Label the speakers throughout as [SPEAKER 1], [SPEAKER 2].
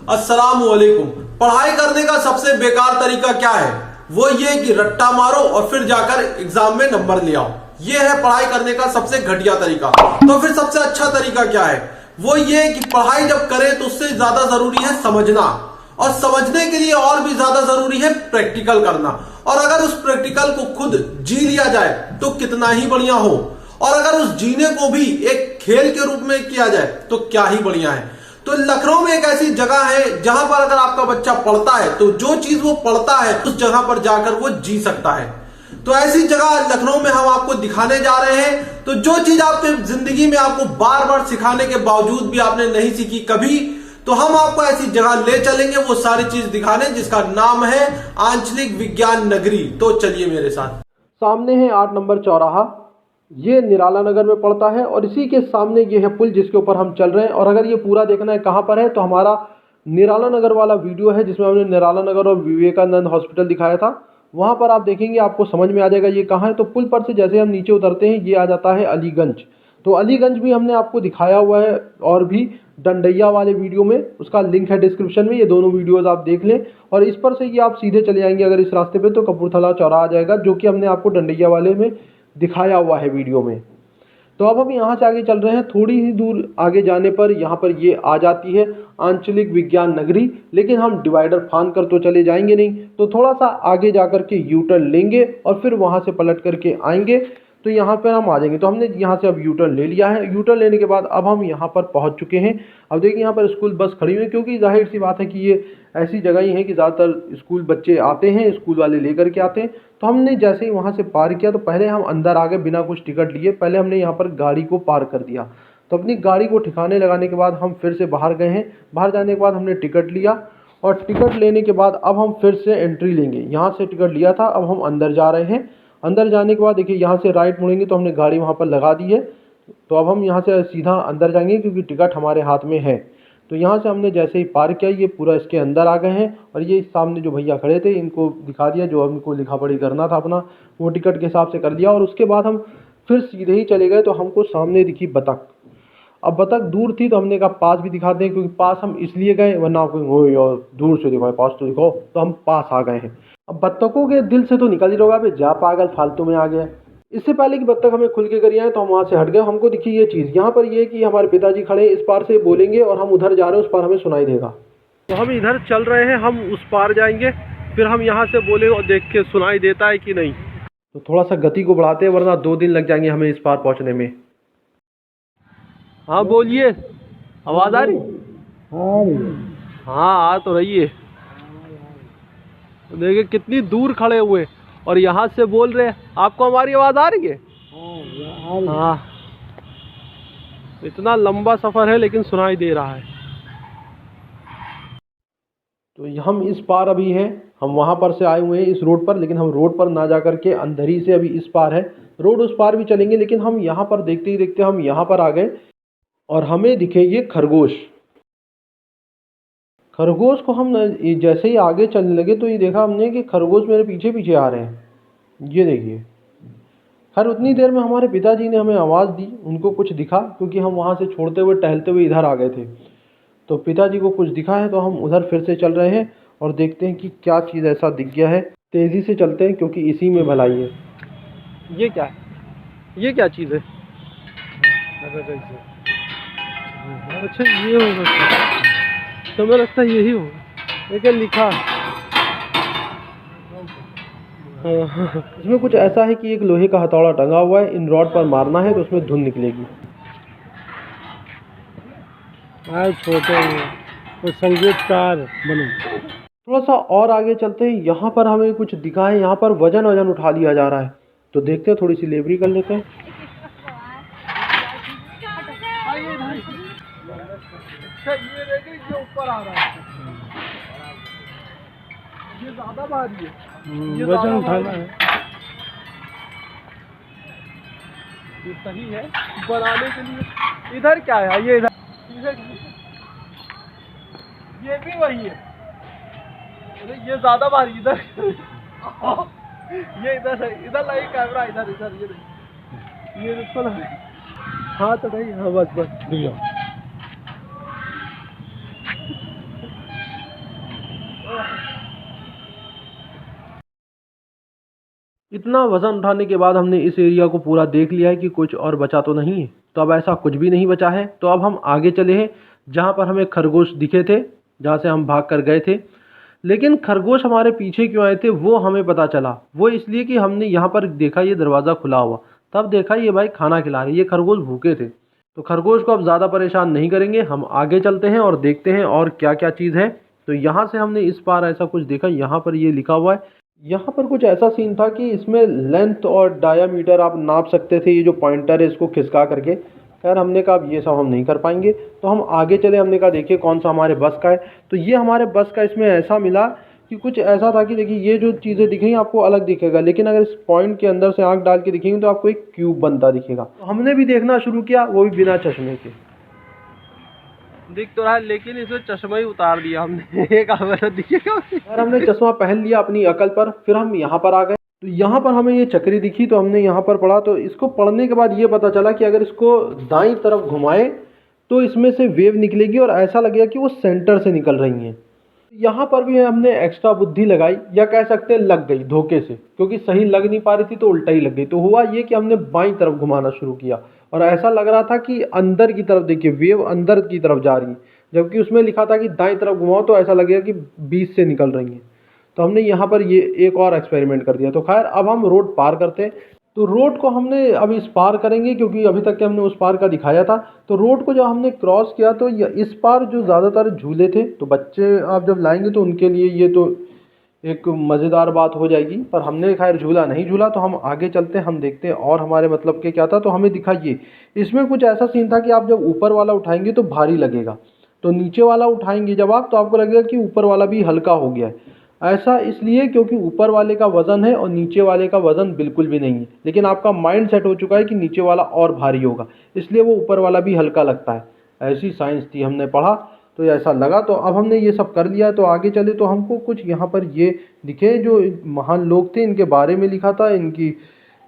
[SPEAKER 1] अस्सलामुअलैकुम। पढ़ाई करने का सबसे बेकार तरीका क्या है? वो ये कि रट्टा मारो और फिर जाकर एग्जाम में नंबर ले आओ। ये है पढ़ाई करने का सबसे घटिया तरीका। तो फिर सबसे अच्छा तरीका क्या है? वो ये कि पढ़ाई जब करें तो उससे ज्यादा जरूरी है समझना, और समझने के लिए और भी ज्यादा जरूरी है प्रैक्टिकल करना। और अगर उस प्रैक्टिकल को खुद जी लिया जाए तो कितना ही बढ़िया हो, और अगर उस जीने को भी एक खेल के रूप में किया जाए तो क्या ही बढ़िया है। तो लखनऊ में एक ऐसी जगह है जहां पर अगर आपका बच्चा पढ़ता है तो जो चीज वो पढ़ता है उस जगह पर जाकर वो जी सकता है। तो ऐसी जगह लखनऊ में हम आपको दिखाने जा रहे हैं। तो जो चीज आपके जिंदगी में आपको बार बार सिखाने के बावजूद भी आपने नहीं सीखी कभी, तो हम आपको ऐसी जगह ले चलेंगे वो सारी चीज दिखाने, जिसका नाम है आंचलिक विज्ञान नगरी। तो चलिए मेरे साथ। सामने है 8 नंबर चौराहा। ये निराला नगर में पड़ता है और इसी के सामने ये है पुल जिसके ऊपर हम चल रहे हैं। और अगर ये पूरा देखना है कहाँ पर है तो हमारा निराला नगर वाला वीडियो है जिसमें हमने निराला नगर और विवेकानंद हॉस्पिटल दिखाया था। वहाँ पर आप देखेंगे आपको समझ में आ जाएगा ये कहाँ है। तो पुल पर से जैसे हम नीचे उतरते हैं ये आ जाता है अलीगंज। तो अलीगंज भी हमने आपको दिखाया हुआ है, और भी डंडैया वाले वीडियो में, उसका लिंक है डिस्क्रिप्शन में। ये दोनों वीडियोस आप देख लें और इस पर से ये आप सीधे चले जाएंगे अगर इस रास्ते पे तो कपूरथला चौराहा आ जाएगा, जो कि हमने आपको डंडैया वाले में दिखाया हुआ है वीडियो में। तो अब हम यहाँ से आगे चल रहे हैं। थोड़ी ही दूर आगे जाने पर यहाँ पर ये आ जाती है आंचलिक विज्ञान नगरी, लेकिन हम डिवाइडर फान कर तो चले जाएंगे नहीं, तो थोड़ा सा आगे जाकर के यू टर्न लेंगे और फिर वहाँ से पलट करके आएंगे तो यहाँ पर हम आ जाएंगे। तो हमने यहाँ से अब यू टर्न ले लिया है। यू टर्न लेने के बाद अब हम यहाँ पर पहुँच चुके हैं। अब देखिए यहाँ पर स्कूल बस खड़ी हुई है, क्योंकि जाहिर सी बात है कि ये ऐसी जगह ही है कि ज़्यादातर स्कूल बच्चे आते हैं, स्कूल वाले लेकर के आते हैं। तो हमने जैसे ही वहाँ से पार किया तो पहले हम अंदर आ गए बिना कुछ टिकट लिए। पहले हमने यहाँ पर गाड़ी को पार कर दिया। तो अपनी गाड़ी को ठिकाने लगाने के बाद हम फिर से बाहर गए हैं। बाहर जाने के बाद हमने टिकट लिया और टिकट लेने के बाद अब हम फिर से एंट्री लेंगे। यहाँ से टिकट लिया था, अब हम अंदर जा रहे हैं। अंदर जाने के बाद देखिए यहाँ से राइट मुड़ेंगे तो हमने गाड़ी वहाँ पर लगा दी है। तो अब हम यहाँ से सीधा अंदर जाएंगे क्योंकि टिकट हमारे हाथ में है। तो यहाँ से हमने जैसे ही पार किया ये पूरा इसके अंदर आ गए हैं, और ये सामने जो भैया खड़े थे इनको दिखा दिया, जो हमको लिखा पढ़ी करना था अपना वो टिकट के हिसाब से कर लिया। और उसके बाद हम फिर सीधे ही चले गए तो हमको सामने दिखी बतख। अब बतख दूर थी तो हमने कहा पास भी दिखाते हैं, क्योंकि पास हम इसलिए गए वरना आपको यार दूर से दिखाओ पास तो दिखाओ, तो हम पास आ गए हैं। अब बत्तखों के दिल से तो निकल ही रहोगा जा पागल फालतू में आ गया। इससे पहले कि बत्तख हमें खुल के करिए तो हम वहाँ से हट गए। हमको दिखी ये चीज़, यहाँ पर ये कि हमारे पिताजी खड़े इस पार से बोलेंगे और हम उधर जा रहे हैं, उस पार हमें सुनाई देगा। तो हम इधर चल रहे हैं, हम उस पार जाएंगे, फिर हम यहाँ से बोले और देख के सुनाई देता है कि नहीं। तो थोड़ा सा गति को बढ़ाते हैं वरना 2 दिन लग जाएंगे हमें इस पार पहुँचने में। हाँ बोलिए, आवाज़ आ रही? हाँ आ तो रही है। देखिए कितनी दूर खड़े हुए और यहाँ से बोल रहे हैं। आपको हमारी आवाज़ आ रही है? हाँ, इतना लंबा सफ़र है लेकिन सुनाई दे रहा है। तो हम इस पार अभी हैं, हम वहाँ पर से आए हुए हैं इस रोड पर, लेकिन हम रोड पर ना जा कर के अंदर ही से अभी इस पार है। रोड उस पार भी चलेंगे, लेकिन हम यहाँ पर देखते ही देखते हम यहाँ पर आ गए और हमें दिखे ये खरगोश। खरगोश को हम जैसे ही आगे चलने लगे तो ये देखा हमने कि खरगोश मेरे पीछे पीछे आ रहे हैं। ये देखिए। खैर उतनी देर में हमारे पिताजी ने हमें आवाज़ दी, उनको कुछ दिखा, क्योंकि हम वहाँ से छोड़ते हुए टहलते हुए इधर आ गए थे। तो पिताजी को कुछ दिखा है तो हम उधर फिर से चल रहे हैं और देखते हैं कि क्या चीज़ ऐसा दिख गया है। तेज़ी से चलते हैं क्योंकि इसी में भलाई है। ये क्या है? ये क्या चीज़ है? अच्छा ये हो सकता है, तो मुझे लगता है यही होगा। लेकिन लिखा इसमें कुछ ऐसा है कि एक लोहे का हथौड़ा टंगा हुआ है, इन रॉड पर मारना है तो उसमें धुन निकलेगी। छोटे तो संगीतकार बने। थोड़ा सा और आगे चलते हैं, यहाँ पर हमें कुछ दिखा है। यहाँ पर वजन उठा लिया जा रहा है, तो देखते हैं, थोड़ी सी लेबरी कर लेते हैं। ये ऊपर आ रहा है, ये ज़्यादा भारी है, वजन उठाना है। ये सही है बनाने के लिए। इधर क्या है? ये इधर ये भी वही है। अरे ये ज़्यादा भारी, इधर ये इधर है, इधर लगे कैमरा, इधर ये इसको लगे। हाँ तो नहीं, हाँ बस
[SPEAKER 2] इतना वजन उठाने के बाद हमने इस एरिया को पूरा देख लिया है कि कुछ और बचा तो नहीं है। तो अब ऐसा कुछ भी नहीं बचा है। तो अब हम आगे चले हैं जहाँ पर हमें खरगोश दिखे थे, जहाँ से हम भाग कर गए थे। लेकिन खरगोश हमारे पीछे क्यों आए थे वो हमें पता चला। वो इसलिए कि हमने यहाँ पर देखा ये दरवाज़ा खुला हुआ, तब देखा ये भाई खाना खिला रहे, ये खरगोश भूखे थे। तो खरगोश को अब ज़्यादा परेशान नहीं करेंगे, हम आगे चलते हैं और देखते हैं और क्या क्या चीज़ है। तो यहाँ से हमने इस पार ऐसा कुछ देखा, यहाँ पर ये लिखा हुआ है। यहाँ पर कुछ ऐसा सीन था कि इसमें लेंथ और डायामीटर आप नाप सकते थे, ये जो पॉइंटर है इसको खिसका करके। खैर हमने कहा अब ये सब हम नहीं कर पाएंगे, तो हम आगे चले। हमने कहा देखिए कौन सा हमारे बस का है। तो ये हमारे बस का इसमें ऐसा मिला कि कुछ ऐसा था कि देखिए ये जो चीज़ें दिखेंगी आपको अलग दिखेगा, लेकिन अगर इस पॉइंट के अंदर से आंख डाल के दिखेंगे तो आपको एक क्यूब बनता दिखेगा। तो हमने भी देखना शुरू किया, वो भी बिना चश्मे के। दिख तो रहा है लेकिन इसमें चश्मा ही उतार दिया हमने। एक दिखेगा और हमने चश्मा पहन लिया अपनी अकल पर। फिर हम यहाँ पर आ गए। तो यहाँ पर हमें ये चक्री दिखी, तो हमने यहाँ पर पढ़ा। तो इसको पढ़ने के बाद ये पता चला कि अगर इसको दाईं तरफ घुमाएं तो इसमें से वेव निकलेगी और ऐसा लगेगा कि वो सेंटर से निकल रही हैं। यहाँ पर भी हमने एक्स्ट्रा बुद्धि लगाई, या कह सकते हैं लग गई धोखे से, क्योंकि सही लग नहीं पा रही थी तो उल्टा ही लग गई। तो हुआ ये कि हमने बाईं तरफ घुमाना शुरू किया और ऐसा लग रहा था कि अंदर की तरफ, देखिए वेव अंदर की तरफ जा रही है, जबकि उसमें लिखा था कि दाईं तरफ घुमाओ तो ऐसा लगेगा कि बीच से निकल रही है। तो हमने यहाँ पर ये एक और एक्सपेरिमेंट कर दिया। तो खैर अब हम रोड पार करते हैं। तो रोड को हमने अब इस पार करेंगे, क्योंकि अभी तक के हमने उस पार का दिखाया था। तो रोड को जब हमने क्रॉस किया तो इस पार जो ज़्यादातर झूले थे, तो बच्चे आप जब लाएंगे तो उनके लिए ये तो एक मज़ेदार बात हो जाएगी, पर हमने खैर झूला नहीं झूला। तो हम आगे चलते हैं, हम देखते हैं और हमारे मतलब के क्या था। तो हमें दिखा ये, इसमें कुछ ऐसा सीन था कि आप जब ऊपर वाला उठाएंगे तो भारी लगेगा, तो नीचे वाला उठाएंगे जब आप, तो आपको लगेगा कि ऊपर वाला भी हल्का हो गया है। ऐसा इसलिए क्योंकि ऊपर वाले का वज़न है और नीचे वाले का वज़न बिल्कुल भी नहीं है, लेकिन आपका माइंड सेट हो चुका है कि नीचे वाला और भारी होगा, इसलिए वो ऊपर वाला भी हल्का लगता है। ऐसी साइंस थी, हमने पढ़ा तो ऐसा लगा। तो अब हमने ये सब कर लिया, तो आगे चले। तो हमको कुछ यहाँ पर ये दिखे जो महान लोग थे, इनके बारे में लिखा था, इनकी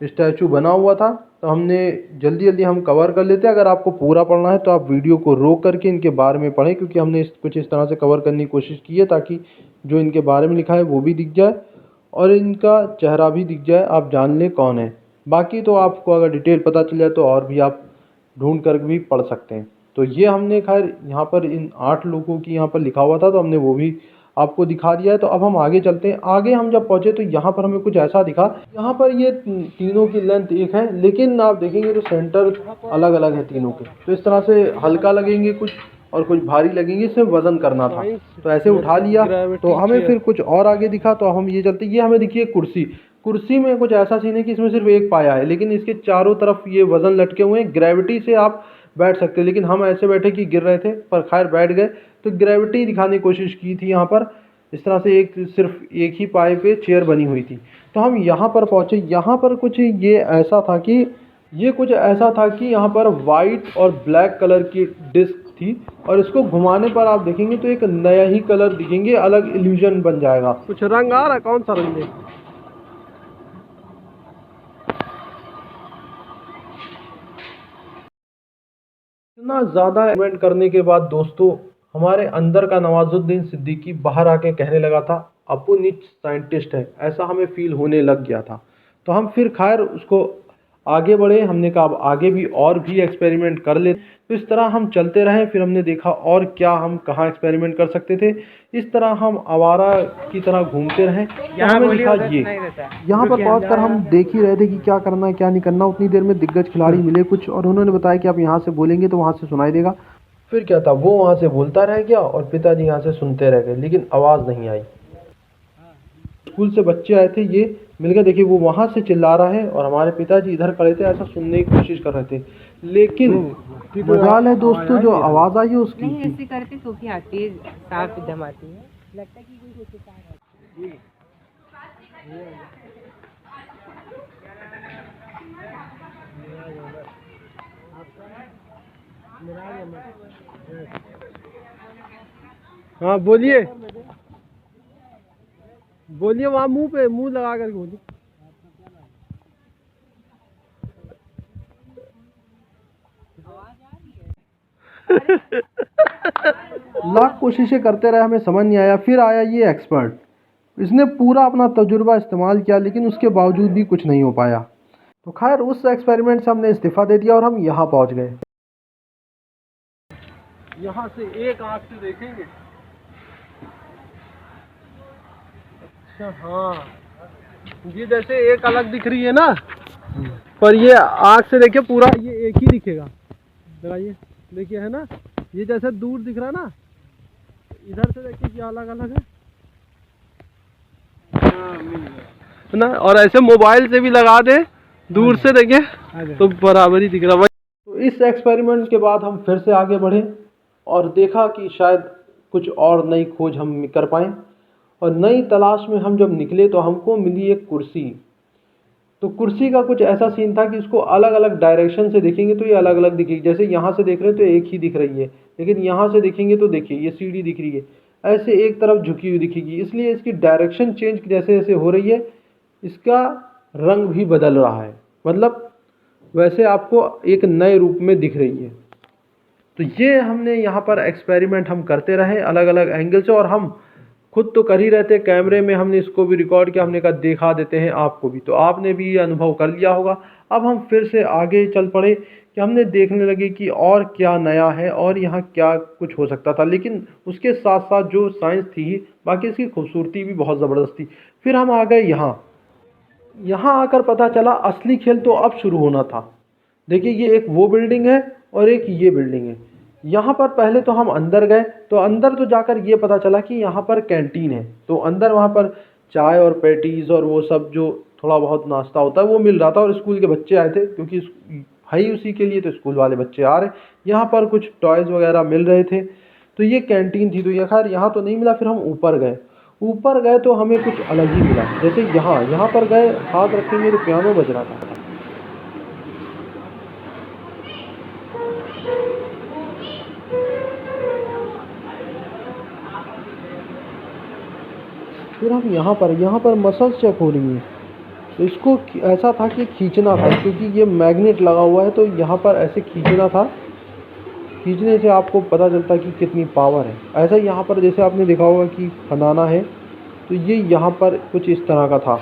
[SPEAKER 2] स्टैचू बना हुआ था। तो हमने जल्दी जल्दी हम कवर कर लेते हैं। अगर आपको पूरा पढ़ना है तो आप वीडियो को रोक करके इनके बारे में पढ़ें, क्योंकि हमने कुछ इस तरह से कवर करने की कोशिश की है ताकि जो इनके बारे में लिखा है वो भी दिख जाए और इनका चेहरा भी दिख जाए, आप जान लें कौन है। बाकी तो आपको अगर डिटेल पता चल जाए तो और भी आप ढूंढ कर भी पढ़ सकते हैं। तो ये हमने खैर यहाँ पर इन 8 लोगों की यहाँ पर लिखा हुआ था, तो हमने वो भी आपको दिखा दिया है। तो अब हम आगे चलते हैं। आगे हम जब पहुँचे तो यहाँ पर हमें कुछ ऐसा दिखा, यहाँ पर ये तीनों की लेंथ एक है, लेकिन आप देखेंगे तो सेंटर अलग अलग है तीनों के। तो इस तरह से हल्का लगेंगे कुछ और कुछ भारी लगेंगे, इसमें वजन करना था। तो ऐसे उठा लिया। तो हमें फिर कुछ और आगे दिखा, तो हम ये चलते। ये हमें दिखी एक कुर्सी। कुर्सी में कुछ ऐसा सीन है कि इसमें सिर्फ एक पाया है, लेकिन इसके चारों तरफ ये वजन लटके हुए हैं। ग्रेविटी से आप बैठ सकते हैं, लेकिन हम ऐसे बैठे कि गिर रहे थे, पर खैर बैठ गए। तो ग्रेविटी दिखाने की कोशिश की थी यहाँ पर। इस तरह से एक सिर्फ एक ही पाए पे चेयर बनी हुई थी। तो हम यहाँ पर पहुँचे। यहाँ पर कुछ ये ऐसा था कि यहाँ पर वाइट और ब्लैक कलर की डिस्क थी, और इसको घुमाने पर आप देखेंगे तो एक नया ही कलर दिखेंगे, अलग इल्यूजन बन जाएगा। कुछ रंग आ रहा है, कौन सा रंग है? इतना ज़्यादा इवेंट करने के बाद दोस्तों, हमारे अंदर का नवाजुद्दीन सिद्दीकी बाहर आके कहने लगा था अपू नीच साइंटिस्ट है, ऐसा हमें फील होने लग गया था। तो हम फिर खैर उसको आगे बढ़े। हमने कहा अब आगे भी और भी एक्सपेरिमेंट कर ले। तो इस तरह हम चलते रहे। फिर हमने देखा और क्या हम कहाँ एक्सपेरिमेंट कर सकते थे। इस तरह हम आवारा की तरह घूमते रहे। हमें दिखा ये, यहाँ पर पहुँच कर हम देख ही रहे थे कि क्या करना है क्या नहीं करना। उतनी देर में दिग्गज खिलाड़ी मिले कुछ, और उन्होंने बताया कि आप यहाँ से बोलेंगे तो वहाँ से सुनाई देगा। फिर क्या था, वो वहाँ से बोलता रह गया और पिताजी यहाँ से सुनते रह गए, लेकिन आवाज़ नहीं आई। स्कूल से बच्चे आए थे, ये मिल गए। देखिए वो वहाँ से चिल्ला रहा है और हमारे पिताजी इधर खड़े थे, ऐसा सुनने की कोशिश कर रहे थे। लेकिन मजाल है दोस्तों, जो आवाज़ आई है उसकी
[SPEAKER 3] नहीं ऐसे करके सूखी आती है, साफ एकदम आती है, लगता है कि कोई कुछ है।
[SPEAKER 2] हाँ बोलिए बोलिए, वहाँ मुंह पे मुंह लगा कर बोलिए। लाख कोशिशें करते रहे, हमें समझ नहीं आया। फिर आया ये एक्सपर्ट। इसने पूरा अपना तजुर्बा इस्तेमाल किया लेकिन उसके बावजूद भी कुछ नहीं हो पाया। तो खैर उस एक्सपेरिमेंट से हमने इस्तीफ़ा दे दिया और हम यहाँ पहुँच गए। यहाँ से एक आँख से देखेंगे। अच्छा हाँ, ये जैसे एक अलग दिख रही है ना, पर ये आँख से देखिए पूरा ये एक ही दिखेगा। लगाइए, देखिए है ना, ये जैसे दूर दिख रहा है ना, इधर से देखिए क्या अलग अलग है ना। और ऐसे मोबाइल से भी लगा दे दूर से देखिए तो बराबर ही दिख रहा है। तो इस एक्सपेरिमेंट के बाद हम फिर से आगे बढ़े और देखा कि शायद कुछ और नई खोज हम कर पाएँ। और नई तलाश में हम जब निकले तो हमको मिली एक कुर्सी। तो कुर्सी का कुछ ऐसा सीन था कि इसको अलग अलग डायरेक्शन से देखेंगे तो ये अलग अलग दिखेगी। जैसे यहाँ से देख रहे हैं तो एक ही दिख रही है, लेकिन यहाँ से देखेंगे तो देखिए ये सीढ़ी दिख रही है, ऐसे एक तरफ झुकी हुई दिखेगी। इसलिए इसकी डायरेक्शन चेंज जैसे जैसे हो रही है, इसका रंग भी बदल रहा है, मतलब वैसे आपको एक नए रूप में दिख रही है। तो ये हमने यहाँ पर एक्सपेरिमेंट हम करते रहे अलग अलग एंगल से, और हम खुद तो कर ही रहते कैमरे में, हमने इसको भी रिकॉर्ड किया, हमने कहा दिखा देते हैं आपको भी, तो आपने भी ये अनुभव कर लिया होगा। अब हम फिर से आगे चल पड़े कि हमने देखने लगे कि और क्या नया है और यहाँ क्या कुछ हो सकता था। लेकिन उसके साथ साथ जो साइंस थी, बाकी इसकी खूबसूरती भी बहुत ज़बरदस्त थी। फिर हम आ गए यहाँ आकर पता चला असली खेल तो अब शुरू होना था। देखिए ये एक वो बिल्डिंग है और एक ये बिल्डिंग है। यहाँ पर पहले तो हम अंदर गए, तो अंदर तो जाकर ये पता चला कि यहाँ पर कैंटीन है। तो अंदर वहाँ पर चाय और पैटीज़ और वो सब जो थोड़ा बहुत नाश्ता होता है वो मिल रहा था, और स्कूल के बच्चे आए थे क्योंकि है ही उसी के लिए, तो स्कूल वाले बच्चे आ रहे। यहाँ पर कुछ टॉयज़ वगैरह मिल रहे थे, तो ये कैंटीन थी। तो ये खैर यहाँ तो नहीं मिला। फिर हम ऊपर गए तो हमें कुछ अलग ही मिला। जैसे यहाँ पर गए, हाथ रखेंगे तो पियानो बज रहा था। फिर हम यहाँ पर मसल्स चेक हो रही हैं। तो इसको ऐसा था कि खींचना था, क्योंकि ये मैग्नेट लगा हुआ है, तो यहाँ पर ऐसे खींचना था। खींचने से आपको पता चलता है कि कितनी पावर है। ऐसा यहाँ पर जैसे आपने देखा होगा कि फनाना है, तो ये यहाँ पर कुछ इस तरह का था।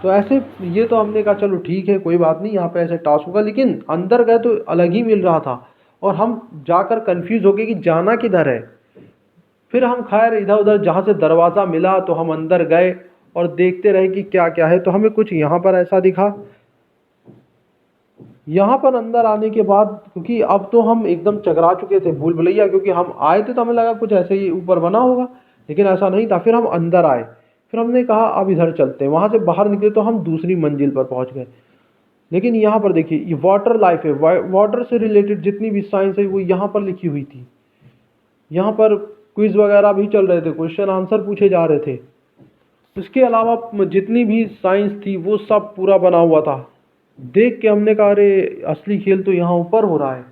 [SPEAKER 2] तो ऐसे ये तो हमने कहा चलो ठीक है, कोई बात नहीं, यहाँ पे ऐसे टास्क होगा। लेकिन अंदर गए तो अलग ही मिल रहा था, और हम जाकर कंफ्यूज हो गए कि जाना किधर है। फिर हम खैर इधर उधर जहाँ से दरवाज़ा मिला तो हम अंदर गए और देखते रहे कि क्या क्या है। तो हमें कुछ यहाँ पर ऐसा दिखा। यहाँ पर अंदर आने के बाद, क्योंकि अब तो हम एकदम चकरा चुके थे भूल भुलैया, क्योंकि हम आए थे तो हमें लगा कुछ ऐसे ही ऊपर बना होगा, लेकिन ऐसा नहीं था। फिर हम अंदर आए, फिर हमने कहा अब इधर चलते हैं। वहाँ से बाहर निकले तो हम दूसरी मंजिल पर पहुँच गए। लेकिन यहाँ पर देखिए ये वाटर लाइफ है, वाटर से रिलेटेड जितनी भी साइंस है वो यहाँ पर लिखी हुई थी। यहाँ पर क्विज़ वगैरह भी चल रहे थे, क्वेश्चन आंसर पूछे जा रहे थे। इसके अलावा जितनी भी साइंस थी वो सब पूरा बना हुआ था। देख के हमने कहा अरे असली खेल तो यहाँ ऊपर हो रहा है।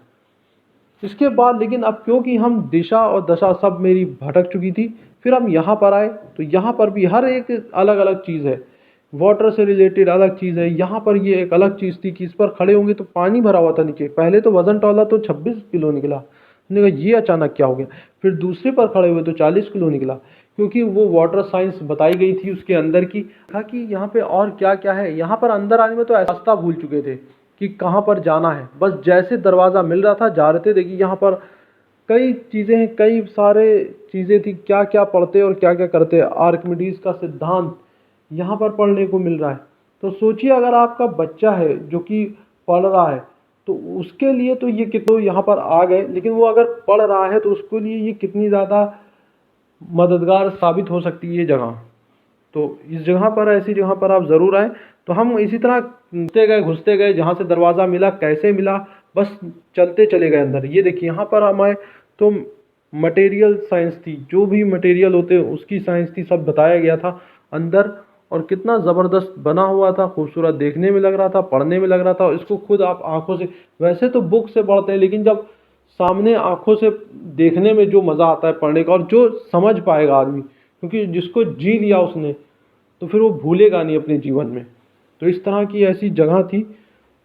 [SPEAKER 2] इसके बाद लेकिन अब क्योंकि हम दिशा और दशा सब मेरी भटक चुकी थी, फिर हम यहाँ पर आए तो यहाँ पर भी हर एक अलग अलग चीज़ है। वाटर से रिलेटेड अलग चीज़ है। यहाँ पर ये एक अलग चीज़ थी कि इस पर खड़े होंगे तो पानी भरा हुआ था नीचे। पहले तो वज़न तौला तो 26 किलो निकला। हमने कहा ये अचानक क्या हो गया। फिर दूसरे पर खड़े हुए तो 40 किलो निकला, क्योंकि वो वाटर साइंस बताई गई थी उसके अंदर की। कहा कि यहाँ पे और क्या क्या है। यहाँ पर अंदर आने में तो रास्ता भूल चुके थे कि कहाँ पर जाना है। बस जैसे दरवाज़ा मिल रहा था जा रहे थे। देखिए यहाँ पर कई चीज़ें हैं, कई सारे चीज़ें थी, क्या क्या पढ़ते और क्या क्या करते। आर्किमिडीज का सिद्धांत यहाँ पर पढ़ने को मिल रहा है। तो सोचिए अगर आपका बच्चा है जो कि पढ़ रहा है तो उसके लिए तो ये कितना यहाँ पर आ गए, लेकिन वो अगर पढ़ रहा है तो उसके लिए ये कितनी ज़्यादा मददगार साबित हो सकती है ये जगह। तो इस जगह पर, ऐसी जगह पर आप ज़रूर आएँ। तो हम इसी तरह घुसते गए, जहाँ से दरवाज़ा मिला, कैसे मिला, बस चलते चले गए अंदर। ये देखिए यहाँ पर हम आए तो मटेरियल साइंस थी, जो भी मटेरियल होते हैं उसकी साइंस थी, सब बताया गया था अंदर। और कितना ज़बरदस्त बना हुआ था, खूबसूरत देखने में लग रहा था, पढ़ने में लग रहा था। और इसको खुद आप आंखों से, वैसे तो बुक से पढ़ते हैं, लेकिन जब सामने आंखों से देखने में जो मज़ा आता है पढ़ने का, और जो समझ पाएगा आदमी, क्योंकि जिसको जी लिया उसने तो फिर वो भूलेगा नहीं अपने जीवन में। तो इस तरह की ऐसी जगह थी।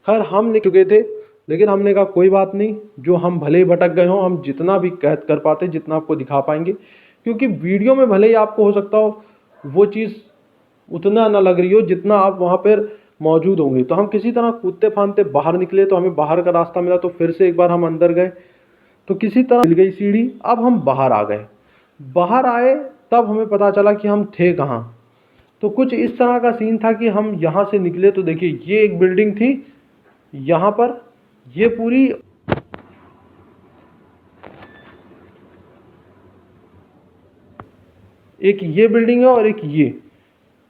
[SPEAKER 2] खैर हम निकल चुके थे, लेकिन हमने कहा कोई बात नहीं, जो हम भले ही भटक गए हों, हम जितना भी कैद कर पाते, जितना आपको दिखा पाएंगे, क्योंकि वीडियो में भले ही आपको हो सकता हो वो चीज़ उतना ना लग रही हो जितना आप वहाँ पर मौजूद होंगे। तो हम किसी तरह कूदते फांदते बाहर निकले, तो हमें बाहर का रास्ता मिला, तो फिर से एक बार हम अंदर गए, तो किसी तरह मिल गई सीढ़ी। अब हम बाहर आ गए, बाहर आए तब हमें पता चला कि हम थे कहाँ। तो कुछ इस तरह का सीन था कि हम यहाँ से निकले तो देखिए ये एक बिल्डिंग थी, यहाँ पर ये पूरी एक ये बिल्डिंग है और एक ये,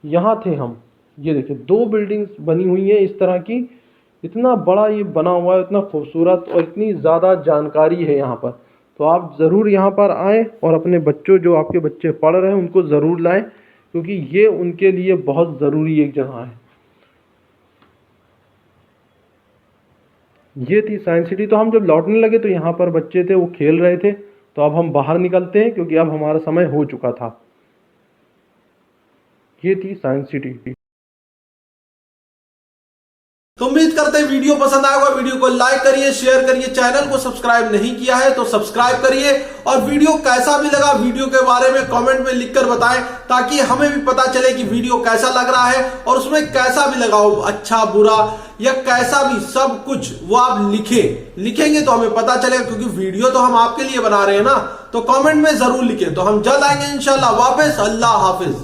[SPEAKER 2] यहाँ थे हम। ये देखिए 2 बिल्डिंग्स बनी हुई हैं इस तरह की। इतना बड़ा ये बना हुआ है, इतना खूबसूरत और इतनी ज़्यादा जानकारी है यहाँ पर। तो आप ज़रूर यहाँ पर आएँ और अपने बच्चों, जो आपके बच्चे पढ़ रहे हैं, उनको ज़रूर लाएं, क्योंकि ये उनके लिए बहुत ज़रूरी एक जगह है। ये थी साइंस सिटी। तो हम जब लौटने लगे तो यहाँ पर बच्चे थे, वो खेल रहे थे। तो अब हम बाहर निकलते हैं क्योंकि अब हमारा समय हो चुका था। ये थी साइंस सिटी।
[SPEAKER 1] तो उम्मीद करते हैं वीडियो पसंद आएगा। वीडियो को लाइक करिए, शेयर करिए, चैनल को सब्सक्राइब नहीं किया है तो सब्सक्राइब करिए, और वीडियो कैसा भी लगा वीडियो के बारे में कमेंट में लिखकर बताएं, ताकि हमें भी पता चले कि वीडियो कैसा लग रहा है और उसमें कैसा भी लगा हो, अच्छा बुरा या कैसा भी, सब कुछ वो आप लिखेंगे तो हमें पता चलेगा, क्योंकि वीडियो तो हम आपके लिए बना रहे हैं ना। तो कमेंट में जरूर लिखें। तो हम जल्द आएंगे इंशाल्लाह वापस। अल्लाह हाफिज।